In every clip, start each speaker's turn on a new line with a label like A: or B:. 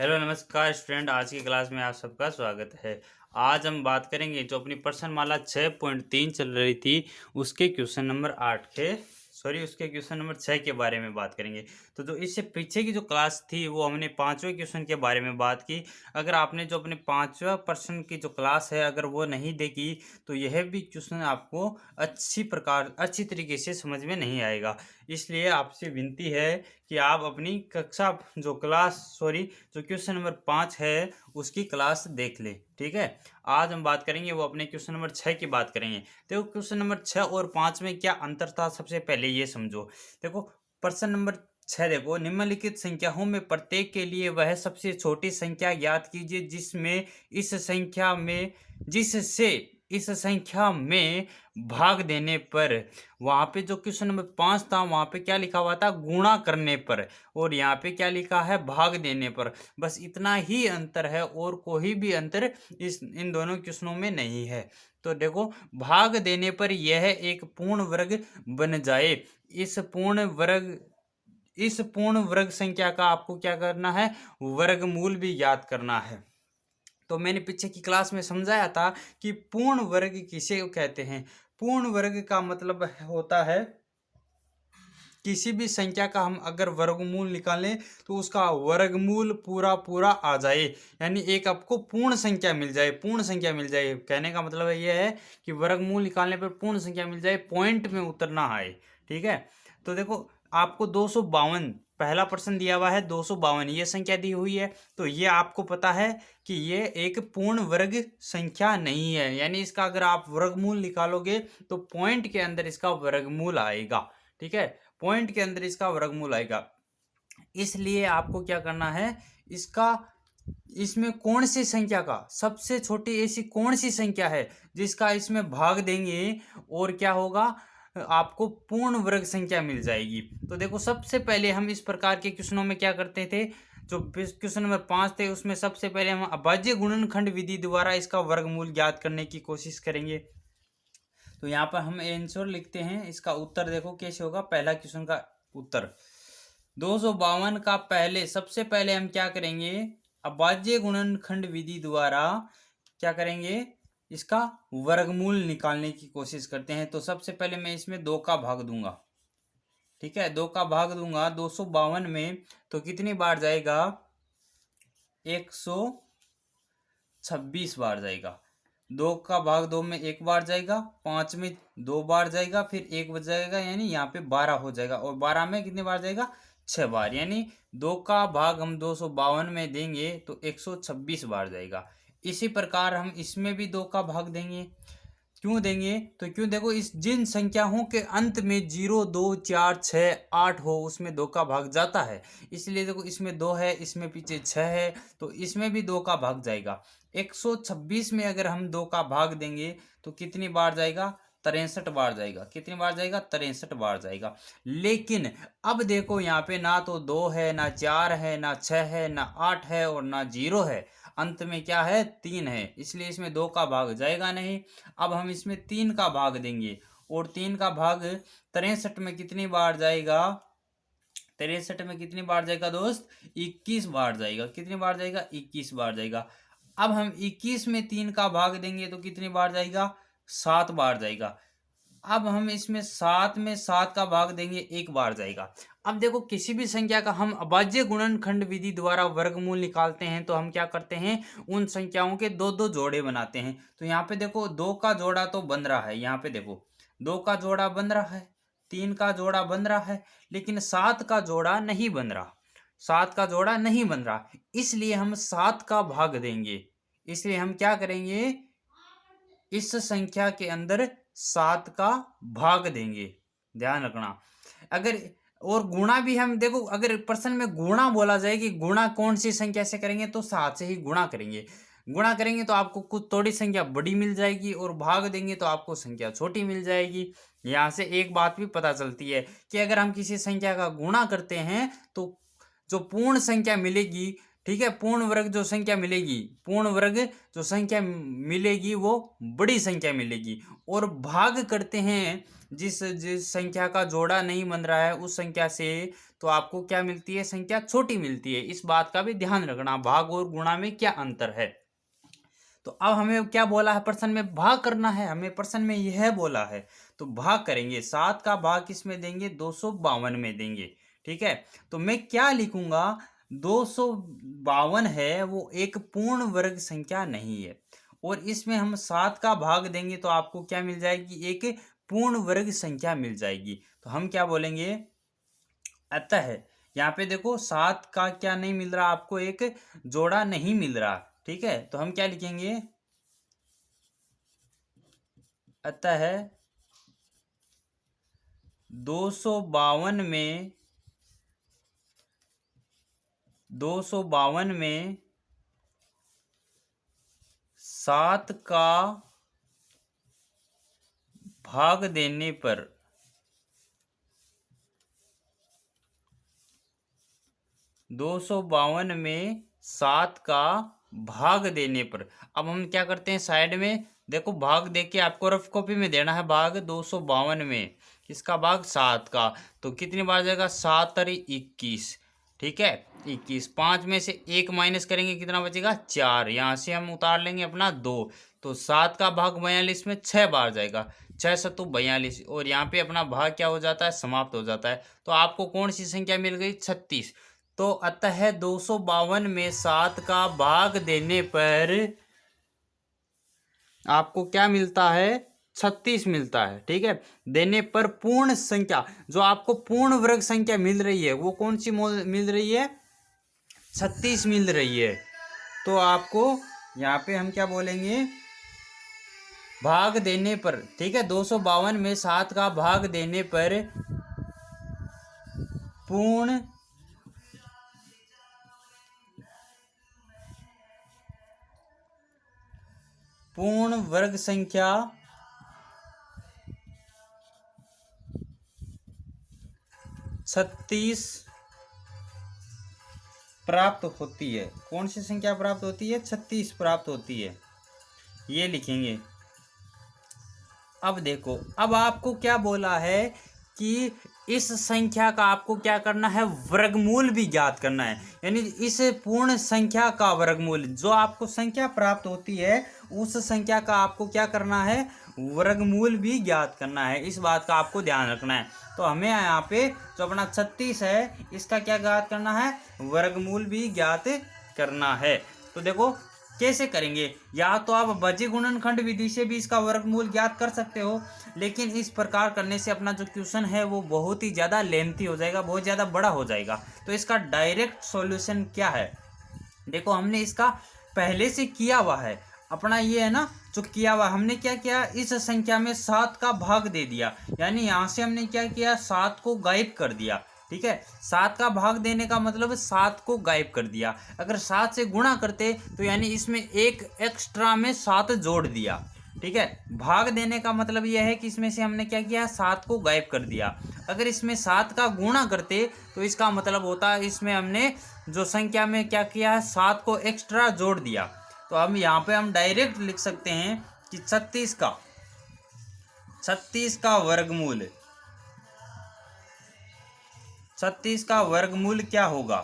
A: Hello नमस्कार student. आज की क्लास में आप सबका स्वागत है। आज हम बात करेंगे जो अपनी प्रश्नमाला 6.3 चल रही थी उसके क्वेश्चन नंबर 8 के उसके क्वेश्चन नंबर 6 के बारे में बात करेंगे। तो जो इससे पीछे की जो क्लास थी वो हमने पाँचवें क्वेश्चन के बारे में बात की। अगर आपने जो अपने पाँचवा प्रश्न की जो क्लास है अगर वो नहीं देखी तो यह भी क्वेश्चन आपको अच्छी तरीके से समझ में नहीं आएगा। इसलिए आपसे विनती है कि आप अपनी कक्षा जो क्वेश्चन नंबर 5 है उसकी क्लास देख ले। ठीक है, आज हम बात करेंगे वो अपने क्वेश्चन नंबर 6 की बात करेंगे। देखो क्वेश्चन नंबर 6 और 5 में क्या अंतर था सबसे पहले ये समझो। देखो प्रश्न नंबर 6 देखो, निम्नलिखित संख्याओं में प्रत्येक के लिए वह सबसे छोटी संख्या ज्ञात कीजिए जिससे इस संख्या में भाग देने पर। वहाँ पे जो क्वेश्चन नंबर 5 था वहाँ पे क्या लिखा हुआ था, गुणा करने पर, और यहाँ पे क्या लिखा है, भाग देने पर। बस इतना ही अंतर है और कोई भी अंतर इन दोनों क्वेश्चनों में नहीं है। तो देखो भाग देने पर यह एक पूर्ण वर्ग बन जाए। इस पूर्ण वर्ग संख्या का आपको क्या करना है, वर्गमूल भी ज्ञात करना है। तो मैंने पीछे की क्लास में समझाया था कि पूर्ण वर्ग किसे कहते हैं। पूर्ण वर्ग का मतलब होता है किसी भी संख्या का हम अगर वर्गमूल निकालें तो उसका वर्गमूल पूरा पूरा आ जाए, यानी एक आपको पूर्ण संख्या मिल जाए। पूर्ण संख्या मिल जाए कहने का मतलब यह है कि वर्गमूल निकालने पर पूर्ण संख्या मिल जाए, पॉइंट में उतरना आए। ठीक है, तो देखो आपको 252 पहला प्रश्न दिया हुआ है, 252 ये संख्या दी हुई है। तो ये आपको पता है कि ये एक पूर्ण वर्ग संख्या नहीं है, यानी इसका अगर आप वर्गमूल निकालोगे तो पॉइंट के अंदर इसका वर्गमूल आएगा। ठीक है, पॉइंट के अंदर इसका वर्गमूल आएगा। इसलिए आपको क्या करना है, इसमें कौन सी संख्या का सबसे छोटी ऐसी कौन सी संख्या है जिसका इसमें भाग देंगे और क्या होगा, आपको पूर्ण वर्ग संख्या मिल जाएगी। तो देखो सबसे पहले हम इस प्रकार के क्वेश्चनों में क्या करते थे, जो क्वेश्चन नंबर 5 थे उसमें सबसे पहले हम अभाज्य गुणनखंड विधि द्वारा इसका वर्गमूल ज्ञात करने की कोशिश करेंगे। तो यहाँ पर हम आंसर लिखते हैं, इसका उत्तर देखो कैसे होगा। पहला क्वेश्चन का उत्तर 252 का सबसे पहले हम क्या करेंगे, अभाज्य गुणनखंड विधि द्वारा क्या करेंगे, इसका वर्गमूल निकालने की कोशिश करते हैं। तो सबसे पहले मैं इसमें 2 का भाग दूंगा। ठीक है, 2 का भाग दूंगा 252 में, तो कितनी बार जाएगा, 126 बार जाएगा। 2 का भाग 2 में 1 बार जाएगा, 5 में 2 बार जाएगा, फिर 1 बच जाएगा, यानी यहाँ पे 12 हो जाएगा। और 12 में कितनी बार जाएगा, 6 बार, यानी 2 का भाग हम 252 में देंगे तो 126 बार जाएगा। इसी प्रकार हम इसमें भी 2 का भाग देंगे। क्यों देंगे, तो क्यों, देखो इस जिन संख्याओं के अंत में 0 2 4 6 8 हो उसमें 2 का भाग जाता है। इसलिए देखो इसमें 2 है, इसमें पीछे 6 है, तो इसमें भी 2 का भाग जाएगा। 126 में अगर हम 2 का भाग देंगे तो कितनी बार जाएगा, 63 बार जाएगा। कितनी बार जाएगा, 63 बार जाएगा। लेकिन अब देखो यहाँ पे ना तो 2 है, ना 4 है, ना 6 है, ना 8 है और ना 0 है, अंत में क्या है, 3 है, इसलिए इसमें 2 का भाग जाएगा नहीं। अब हम इसमें 3 का भाग देंगे, और 3 का भाग 63 में कितनी बार जाएगा, 63 में कितनी बार जाएगा दोस्त, 21 बार जाएगा। कितनी बार जाएगा, 21 बार जाएगा। अब हम 21 में 3 का भाग देंगे तो कितनी बार जाएगा, 7 बार जाएगा। अब हम इसमें 7 में 7 का भाग देंगे, 1 बार जाएगा। अब देखो किसी भी संख्या का हम अभाज्य गुणनखंड विधि द्वारा वर्गमूल निकालते हैं तो हम क्या करते हैं, उन संख्याओं के 2 जोड़े बनाते हैं। तो यहाँ पे देखो 2 का जोड़ा तो बन रहा है, यहाँ पे देखो 2 का जोड़ा बन रहा है, 3 का जोड़ा बन रहा है, लेकिन 7 का जोड़ा नहीं बन रहा। 7 का जोड़ा नहीं बन रहा, इसलिए हम 7 का भाग देंगे। इसलिए हम क्या करेंगे, इस संख्या के अंदर 7 का भाग देंगे, ध्यान रखना। अगर और गुणा भी हम देखो, अगर प्रश्न में गुणा बोला जाए कि गुणा कौन सी संख्या से करेंगे, तो 7 से ही गुणा करेंगे। गुणा करेंगे तो आपको कुछ थोड़ी संख्या बड़ी मिल जाएगी, और भाग देंगे तो आपको संख्या छोटी मिल जाएगी। यहाँ से एक बात भी पता चलती है कि अगर हम किसी संख्या का गुणा करते हैं तो जो पूर्ण संख्या मिलेगी, ठीक है, पूर्ण वर्ग जो संख्या मिलेगी, पूर्ण वर्ग जो संख्या मिलेगी वो बड़ी संख्या मिलेगी। और भाग करते हैं जिस जिस संख्या का जोड़ा नहीं बन रहा है उस संख्या से तो आपको क्या मिलती है, संख्या छोटी मिलती है। इस बात का भी ध्यान रखना, भाग और गुणा में क्या अंतर है। तो अब हमें क्या बोला है प्रश्न में, भाग करना है, हमें प्रश्न में यह बोला है। तो भाग करेंगे, 7 का भाग किस में देंगे, 252 में देंगे। ठीक है, तो मैं क्या लिखूंगा, 252 है वो एक पूर्ण वर्ग संख्या नहीं है, और इसमें हम 7 का भाग देंगे तो आपको क्या मिल जाएगी, एक पूर्ण वर्ग संख्या मिल जाएगी। तो हम क्या बोलेंगे, अतः यहाँ पे देखो 7 का क्या नहीं मिल रहा आपको, एक जोड़ा नहीं मिल रहा। ठीक है, तो हम क्या लिखेंगे, अतः 252 में 7 का भाग देने पर 252 में 7 का भाग देने पर, अब हम क्या करते हैं, साइड में देखो भाग दे के आपको रफ कॉपी में देना है, भाग 252 में किसका भाग, 7 का। तो कितनी बार जाएगा, 7 और 21। ठीक है, 21, 5 में से 1 माइनस करेंगे कितना बचेगा, 4। यहाँ से हम उतार लेंगे अपना 2, तो 7 का भाग 42 में 6 बार जाएगा, 6 सत्तू 42, और यहाँ पे अपना भाग क्या हो जाता है, समाप्त हो जाता है। तो आपको कौन सी संख्या मिल गई, 36। तो अतः 252 में 7 का भाग देने पर आपको क्या मिलता है, 36 मिलता है। ठीक है, देने पर पूर्ण संख्या, जो आपको पूर्ण वर्ग संख्या मिल रही है वो कौन सी मिल रही है, 36 मिल रही है। तो आपको यहाँ पे हम क्या बोलेंगे, भाग देने पर, ठीक है, 252 में 7 का भाग देने पर पूर्ण वर्ग संख्या 36 प्राप्त होती है। कौन सी संख्या प्राप्त होती है, 36 प्राप्त होती है, ये लिखेंगे। अब देखो, अब आपको क्या बोला है कि इस संख्या का आपको क्या करना है, वर्गमूल भी ज्ञात करना है। यानी इस पूर्ण संख्या का वर्गमूल, जो आपको संख्या प्राप्त होती है उस संख्या का आपको क्या करना है, वर्गमूल भी ज्ञात करना है। इस बात का आपको ध्यान रखना है। तो हमें यहाँ पे जो अपना 36 है इसका क्या ज्ञात करना है, वर्गमूल भी ज्ञात करना है। तो देखो कैसे करेंगे, या तो आप बजे गुणनखंड विधि से भी इसका वर्गमूल ज्ञात कर सकते हो, लेकिन इस प्रकार करने से अपना जो क्वेश्चन है वो बहुत ही ज़्यादा लेंथी हो जाएगा, बहुत ज़्यादा बड़ा हो जाएगा। तो इसका डायरेक्ट सॉल्यूशन क्या है, देखो हमने इसका पहले से किया हुआ है, अपना ये है ना जो किया हुआ, हमने क्या किया, इस संख्या में 7 का भाग दे दिया, यानी यहाँ से हमने क्या किया, 7 को गायब कर दिया। ठीक है, 7 का भाग देने का मतलब 7 को गायब कर दिया। अगर 7 से गुणा करते तो यानी इसमें एक एक्स्ट्रा में 7 जोड़ दिया। ठीक है, भाग देने का मतलब यह है कि इसमें से हमने क्या किया, 7 को गायब कर दिया। अगर इसमें 7 का गुणा करते तो इसका मतलब होता है इसमें हमने जो संख्या में क्या किया है, 7 को एक्स्ट्रा जोड़ दिया। तो हम यहाँ पे हम डायरेक्ट लिख सकते हैं कि 36 का वर्गमूल, 36 का वर्गमूल क्या होगा।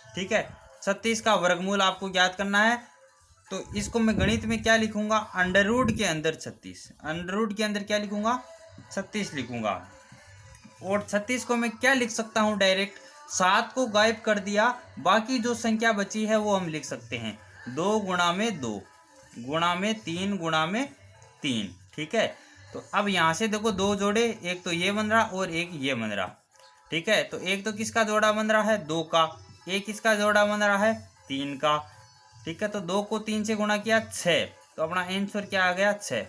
A: ठीक है, 36 का वर्गमूल आपको ज्ञात करना है। तो इसको मैं गणित में क्या लिखूंगा, अंडर रूट के अंदर 36, अंडर रूट के अंदर क्या लिखूंगा, 36 लिखूंगा। और 36 को मैं क्या लिख सकता हूं, डायरेक्ट 7 को गायब कर दिया, बाकी जो संख्या बची है वो हम लिख सकते हैं 2 गुणा में 2 गुणा में 3 गुणा में 3। ठीक है, तो अब यहाँ से देखो 2 जोड़े, एक तो ये बन रहा और एक ये बन रहा। ठीक है, तो एक तो किसका जोड़ा बन रहा है, 2 का, एक किसका जोड़ा बन रहा है, 3 का। ठीक है, तो 2 को 3 से गुणा किया 6, तो अपना आंसर क्या आ गया, 6।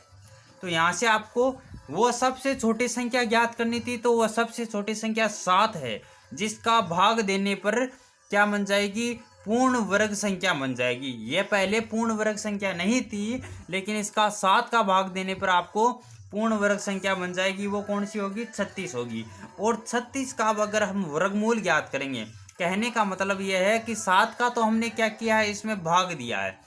A: तो यहाँ से आपको वो सबसे छोटी संख्या ज्ञात करनी थी, तो वह सबसे छोटी संख्या 7 है, जिसका भाग देने पर क्या बन जाएगी, पूर्ण वर्ग संख्या बन जाएगी। ये पहले पूर्ण वर्ग संख्या नहीं थी, लेकिन इसका 7 का भाग देने पर आपको पूर्ण वर्ग संख्या बन जाएगी। वो कौन सी होगी, 36 होगी। और 36 का अब अगर हम वर्गमूल ज्ञात करेंगे, कहने का मतलब यह है कि 7 का तो हमने क्या किया है, इसमें भाग दिया है,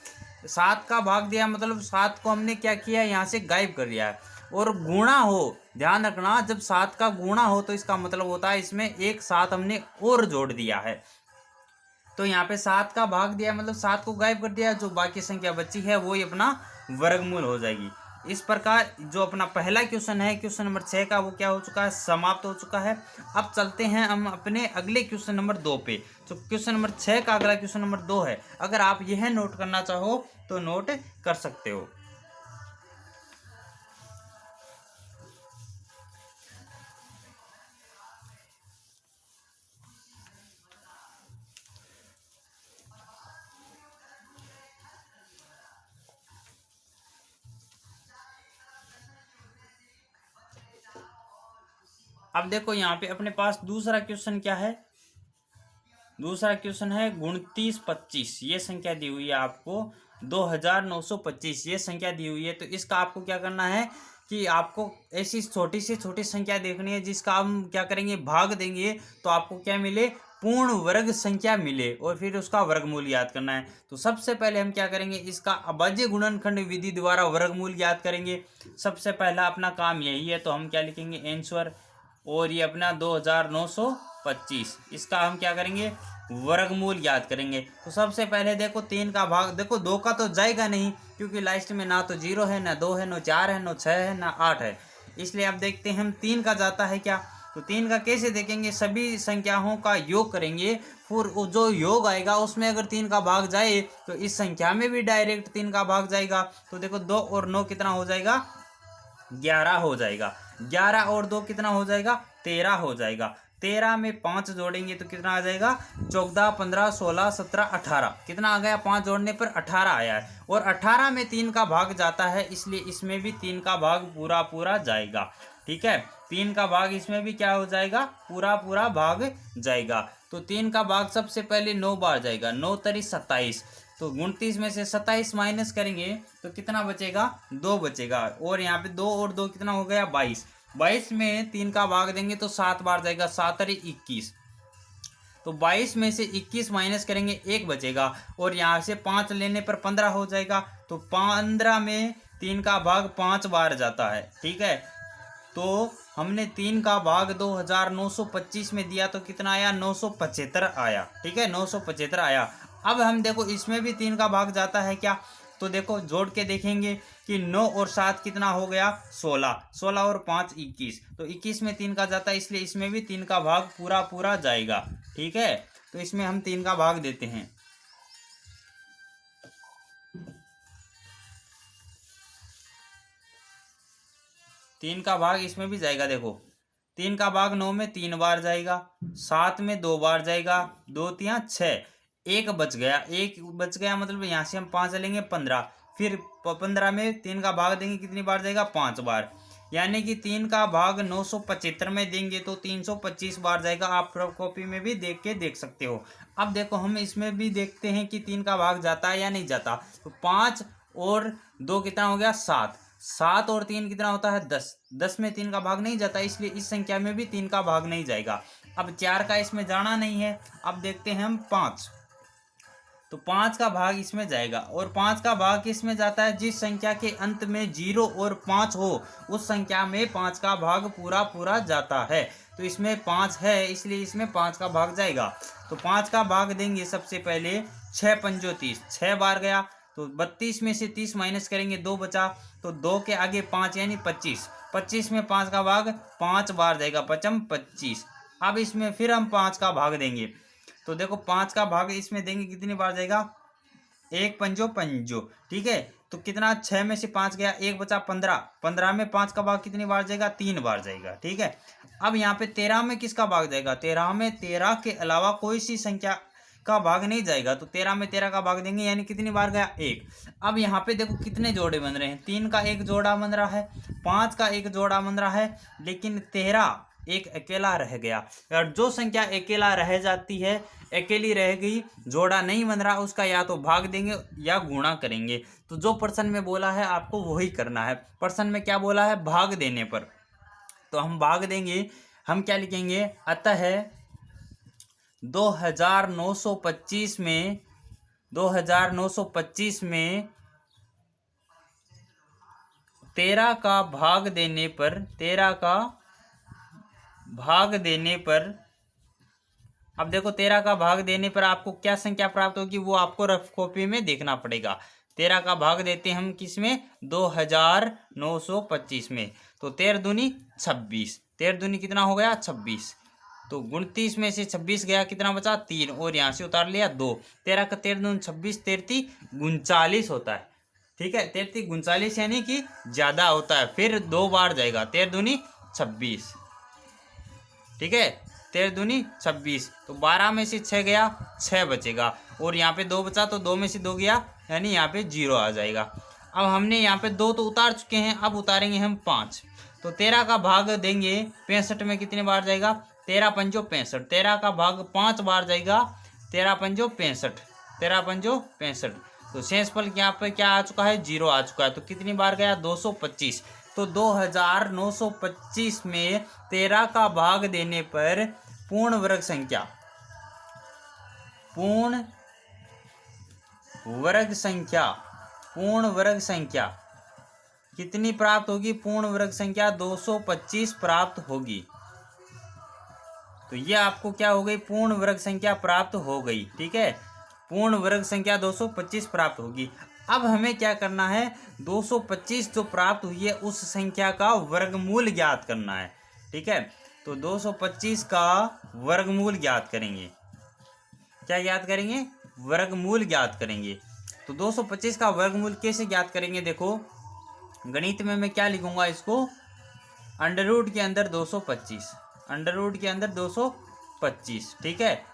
A: 7 का भाग दिया मतलब 7 को हमने क्या किया, यहाँ से गायब कर दिया है। और गुणा हो, ध्यान रखना जब 7 का गुणा हो तो इसका मतलब होता है इसमें एक 7 हमने और जोड़ दिया है। तो यहाँ पे 7 का भाग दिया मतलब 7 को गायब कर दिया, जो बाकी संख्या बची है वो ही अपना वर्गमूल हो जाएगी। इस प्रकार जो अपना पहला क्वेश्चन है, क्वेश्चन नंबर 6 का, वो क्या हो चुका है, समाप्त हो चुका है। अब चलते हैं हम अपने अगले क्वेश्चन नंबर 2 पे। तो क्वेश्चन नंबर 6 का अगला क्वेश्चन नंबर 2 है। अगर आप यह नोट करना चाहो तो नोट कर सकते हो। अब देखो यहाँ पे अपने पास दूसरा क्वेश्चन क्या है, दूसरा क्वेश्चन है 2925, ये संख्या दी हुई है आपको 2925, ये संख्या दी हुई है। तो इसका आपको क्या करना है कि आपको ऐसी छोटी से छोटी संख्या देखनी है जिसका हम क्या करेंगे, भाग देंगे तो आपको क्या मिले, पूर्ण वर्ग संख्या मिले, और फिर उसका वर्गमूल याद करना है। तो सबसे पहले हम क्या करेंगे, इसका अभाज्य गुणनखंड विधि द्वारा वर्गमूल याद करेंगे। सबसे पहला अपना काम यही है, तो हम क्या लिखेंगे, आंसर, और ये अपना 2925, इसका हम क्या करेंगे, वर्गमूल याद करेंगे। तो सबसे पहले देखो 3 का भाग, देखो 2 का तो जाएगा नहीं क्योंकि लास्ट में ना तो 0 है, ना 2 है, ना 4 है, ना 6 है, ना 8 है, इसलिए अब देखते हैं हम 3 का जाता है क्या। तो 3 का कैसे देखेंगे, सभी संख्याओं का योग करेंगे, फिर जो योग आएगा उसमें अगर 3 का भाग जाए तो इस संख्या में भी डायरेक्ट 3 का भाग जाएगा। तो देखो 2 और 9 कितना हो जाएगा, 11 हो जाएगा। 11 और 2 कितना हो जाएगा, 13 हो जाएगा। 13 में 5 जोड़ेंगे तो कितना आ जाएगा, 14, 15, 16, 17, 18, कितना आ गया, 5 जोड़ने पर 18 आया है। और 18 में 3 का भाग जाता है, इसलिए इसमें भी 3 का भाग पूरा पूरा जाएगा। ठीक है, 3 का भाग इसमें भी क्या हो जाएगा, पूरा पूरा भाग जाएगा। तो 3 का भाग सबसे पहले 9 बार जाएगा, 9 तरी 27। तो 29 में से 27 माइनस करेंगे तो कितना बचेगा, 2 बचेगा। और यहाँ पे 2 और 2 कितना हो गया, 22। 22 में 3 का भाग देंगे तो 7 बार जाएगा, 7 और 21। तो 22 में से 21 माइनस करेंगे, 1 बचेगा। और यहाँ से 5 लेने पर 15 हो जाएगा। तो 15 में 3 का भाग 5 बार जाता है। ठीक है, तो हमने 3 का भाग 2925 में दिया तो कितना आया, 975 आया। ठीक है, 975 आया। अब हम देखो इसमें भी 3 का भाग जाता है क्या, तो देखो जोड़ के देखेंगे कि 9 और 7 कितना हो गया, 16, 16 और 5 21। तो 21 में 3 का जाता है, इसलिए इसमें भी 3 का भाग पूरा पूरा जाएगा। ठीक है, तो इसमें हम 3 का भाग देते हैं। 3 का भाग इसमें भी जाएगा। देखो 3 का भाग 9 में 3 बार जाएगा, 7 में 2 बार जाएगा, 2 तिया 6, 1 बच गया, 1 बच गया मतलब यहाँ से हम 5 लेंगे 15, फिर 15 में 3 का भाग देंगे कितनी बार जाएगा, 5 बार। यानी कि 3 का भाग 975 में देंगे तो 325 बार जाएगा। आप कॉपी में भी देख के देख सकते हो। अब देखो हम इसमें भी देखते हैं कि 3 का भाग जाता है या नहीं जाता। तो 5 और 2 कितना हो गया, 7, 7 और 3 कितना होता है, 10, 10 में 3 का भाग नहीं जाता, इसलिए इस संख्या में भी 3 का भाग नहीं जाएगा। अब 4 का इसमें जाना नहीं है। अब देखते हैं हम 5, तो 5 का भाग इसमें जाएगा। और 5 का भाग किसमें जाता है, जिस संख्या के अंत में 0 और 5 हो उस संख्या में 5 का भाग पूरा पूरा जाता है। तो इसमें 5 है, इसलिए इसमें 5 का भाग जाएगा। तो 5 का भाग देंगे सबसे पहले, 6 पंजो 30, 6 बार गया। तो 32 में से 30 माइनस करेंगे, 2 बचा। तो 2 के आगे 5 यानी 25, 25 में 5 का भाग 5 बार जाएगा, 5 25। अब इसमें फिर हम 5 का भाग देंगे। तो देखो 5 का भाग इसमें देंगे कितनी बार जाएगा, 1 पंजो पंजो। ठीक है, तो कितना, 6 में से 5 गया, 1 बचा 15, 15 में 5 का भाग कितनी बार जाएगा, 3 बार जाएगा। ठीक है, अब यहाँ पे 13 में किसका भाग जाएगा, 13 में 13 के अलावा कोई सी संख्या का भाग नहीं जाएगा। तो 13 में 13 का भाग देंगे, यानी कितनी बार गया, 1। अब यहाँ पे देखो कितने जोड़े बन रहे हैं, 3 का एक जोड़ा बन रहा है, 5 का एक जोड़ा बन रहा है, लेकिन 13 एक अकेला रह गया। और जो संख्या अकेला रह जाती है, अकेली रह गई, जोड़ा नहीं बन रहा, उसका या तो भाग देंगे या गुणा करेंगे। तो जो प्रश्न में बोला है आपको वही करना है। प्रश्न में क्या बोला है, भाग देने पर, तो हम भाग देंगे। हम क्या लिखेंगे, अतः 2925 में 2925 में 13 का भाग देने पर 13 का भाग देने पर, अब देखो 13 का भाग देने पर आपको क्या संख्या प्राप्त होगी वो आपको रफ कॉपी में देखना पड़ेगा। 13 का भाग देते हैं हम किस में, 2925 में। तो 13 दूनी 26, 13 दूनी कितना हो गया 26। तो 29 में से 26 गया, कितना बचा 3, और यहाँ से उतार लिया 2। 13 का 13 दूनी 26, 33 39 होता है। ठीक है, 33 39 यानी कि ज्यादा होता है। फिर 2 बार जाएगा, 13 दूनी 26। ठीक है, 13 दूनी 26। तो 12 में से 6 गया, 6 बचेगा, और यहाँ पे 2 बचा तो 2 में से 2 गया, यानी यहाँ पे 0 आ जाएगा। अब हमने यहाँ पे 2 तो उतार चुके हैं, अब उतारेंगे हम 5। तो 13 का भाग देंगे 65 में, कितने बार जाएगा 13 पंजो 65। 13 का भाग 5 बार जाएगा, 13 पंजो 65, 13 पंजो 65। तो शेषफल यहाँ पे क्या आ चुका है 0 आ चुका है। तो कितनी बार गया 225। तो 2925 में 13 का भाग देने पर पूर्ण वर्ग संख्या, पूर्ण वर्ग संख्या, पूर्ण वर्ग संख्या कितनी प्राप्त होगी, पूर्ण वर्ग संख्या 225 प्राप्त होगी। तो ये आपको क्या हो गई, पूर्ण वर्ग संख्या प्राप्त हो गई। ठीक है, पूर्ण वर्ग संख्या 225 प्राप्त होगी। अब हमें क्या करना है, 225 जो प्राप्त हुई है उस संख्या का वर्गमूल ज्ञात करना है। ठीक है, तो 225 का वर्गमूल ज्ञात करेंगे। क्या ज्ञात करेंगे, वर्गमूल ज्ञात करेंगे। तो 225 का वर्गमूल कैसे ज्ञात करेंगे, देखो गणित में मैं क्या लिखूंगा इसको, अंडर रूट के अंदर 225, अंडर रूट के अंदर 225। ठीक है,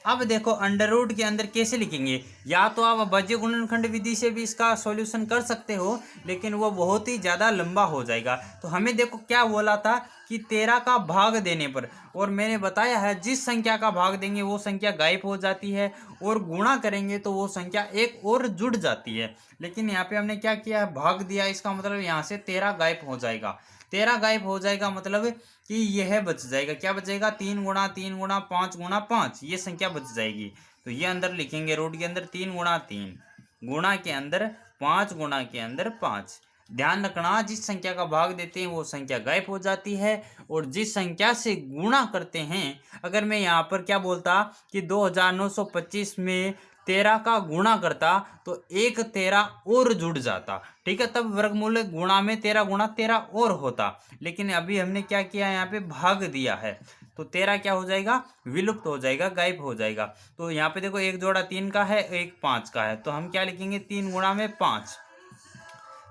A: अब देखो अंडर रूट के अंदर कैसे लिखेंगे, या तो आप अभाज्य गुणनखंड विधि से भी इसका सॉल्यूशन कर सकते हो, लेकिन वो बहुत ही ज़्यादा लंबा हो जाएगा। तो हमें देखो क्या बोला था कि 13 का भाग देने पर, और मैंने बताया है जिस संख्या का भाग देंगे वो संख्या गायब हो जाती है, और गुणा करेंगे तो वो संख्या एक और जुड़ जाती है। लेकिन यहाँ पे हमने क्या किया है, भाग दिया, इसका मतलब यहाँ से 13 गायब हो जाएगा। 13 गायब हो जाएगा मतलब कि यह बच जाएगा, क्या बचेगा 3 गुणा 3 गुणा 5 गुणा 5, ये संख्या बच जाएगी। तो ये अंदर लिखेंगे रूट के अंदर 3 गुणा 3, गुणा के अंदर 5, गुणा के अंदर 5। ध्यान रखना जिस संख्या का भाग देते हैं वो संख्या गायब हो जाती है, और जिस संख्या से गुणा करते हैं, अगर मैं यहाँ पर क्या बोलता कि 2925 में 13 का गुणा करता तो एक 13 और जुड़ जाता। ठीक है, तब वर्गमूल गुणा में 13 गुणा 13 और होता। लेकिन अभी हमने क्या किया, यहाँ पे भाग दिया है, तो 13 क्या हो जाएगा, विलुप्त हो जाएगा, गायब हो जाएगा। तो यहाँ पे देखो एक जोड़ा 3 का है, एक 5 का है, तो हम क्या लिखेंगे 3 गुणा में 5।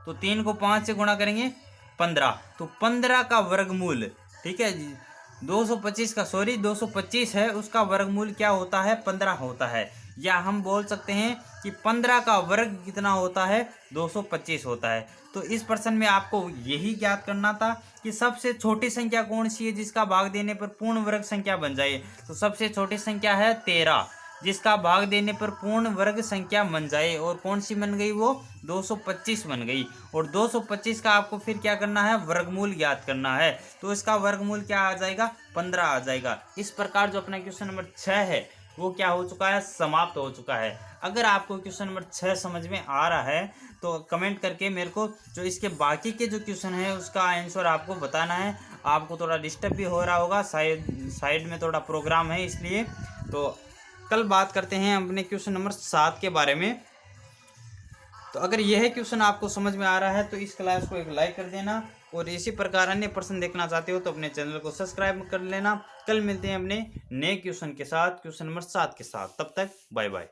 A: तो 3 को 5 से गुणा करेंगे 15, तो 15 का वर्गमूल, ठीक है 225 का, सॉरी 225 है, उसका वर्गमूल क्या होता है 15 होता है। या हम बोल सकते हैं कि 15 का वर्ग कितना होता है 225 होता है। तो इस प्रश्न में आपको यही ज्ञात करना था कि सबसे छोटी संख्या कौन सी है जिसका भाग देने पर पूर्ण वर्ग संख्या बन जाए। तो सबसे छोटी संख्या है 13, जिसका भाग देने पर पूर्ण वर्ग संख्या बन जाए, और कौन सी बन गई वो 225 बन गई। और 225 का आपको फिर क्या करना है, वर्गमूल ज्ञात करना है। तो इसका वर्गमूल क्या आ जाएगा 15 आ जाएगा। इस प्रकार जो अपना क्वेश्चन नंबर 6 है वो क्या हो चुका है, समाप्त हो चुका है। अगर आपको क्वेश्चन नंबर 6 समझ में आ रहा है तो कमेंट करके मेरे को जो इसके बाकी के जो क्वेश्चन है उसका आंसर आपको बताना है। आपको थोड़ा डिस्टर्ब भी हो रहा होगा, साइड में थोड़ा प्रोग्राम है इसलिए। तो कल बात करते हैं अपने क्वेश्चन नंबर 7 के बारे में। तो अगर यह क्वेश्चन आपको समझ में आ रहा है तो इस क्लास को एक लाइक कर देना, और इसी प्रकार अन्य प्रश्न देखना चाहते हो तो अपने चैनल को सब्सक्राइब कर लेना। कल मिलते हैं अपने नए क्वेश्चन के साथ, क्वेश्चन नंबर 7 के साथ। तब तक बाय बाय।